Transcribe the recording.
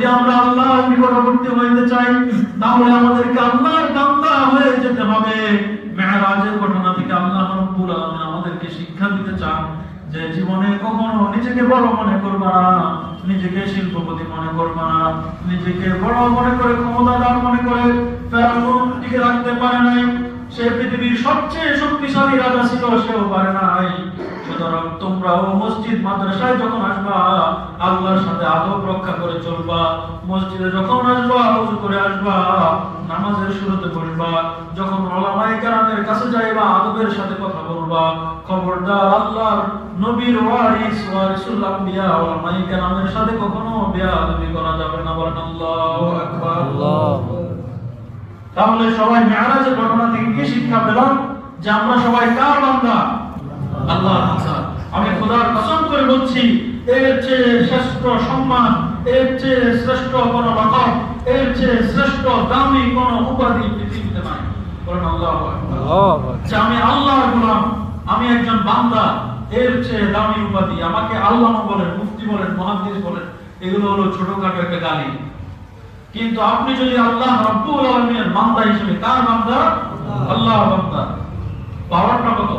যদি আমরা আল্লাহর নিকটবর্তী হইতে চাই তাহলে আমাদেরকে আল্লাহর বান্দা হয়ে যেতে হবে। মেরাজের ঘটনা থেকে আল্লাহ রাব্বুল আলামিন আমাদেরকে শিক্ষা দিতে চান যে জীবনে কখনো নিজেকে বড় মনে করবা না, নিজেকে শিল্পপতি মনে করবা না, নিজেকে বড় মনে করে ক্ষমতাদার মনে করে ফেরাউন টিকে রাখতে পারে নাই। সে পৃথিবীর সবচেয়ে শক্তিশালী রাজা ছিল, সেও পারে নাই। সুতরাং তোমরাও মসজিদ মাদ্রাসায় যখন আসবা আল্লাহর সাথে আদব রক্ষা করে চলবা। মসজিদে যখন আসবা ওযু করে আসবা, নামাজের শুরুতে বসবা, যখন উলামায়ে কেরামের কাছে যাইবা আদবের সাথে কথা বলবা। খবরদার আল্লাহর নবীর ওয়ারিস ওয়ারিসুল আম্বিয়া উলামায়ে কেরামের সাথে কখনো বেয়াদবি করা যাবে না। বলেন আল্লাহু আকবার। আল্লাহু। তাহলে সবাই মেরাজের ঘটনা থেকে কি শিক্ষা পেলাম? যে আমরা সবাই কার বান্দা? আল্লাহর বান্দা। আমি খোদার কসম করে বলছি, এর চেয়ে শ্রেষ্ঠ সম্মান, এর চেয়ে শ্রেষ্ঠ কোন লকব, এর চেয়ে শ্রেষ্ঠ দামি কোন উপাধি পৃথিবীতে নাই। বলেন আল্লাহু আকবার। যে আমি আল্লাহর গোলাম, আমি একজন বান্দা, এর চেয়ে দামি উপাধি। আমাকে আল্লামা বলেন, মুফতি বলেন, মুহাদ্দিস বলেন, এগুলো হলো ছোটখাটো একটা গালি। কিন্তু আপনি যদি আল্লাহ রাব্বুল আলামিনের বান্দা হিসেবে, কার বান্দা? আল্লাহর বান্দা, পাওয়ারটা কত?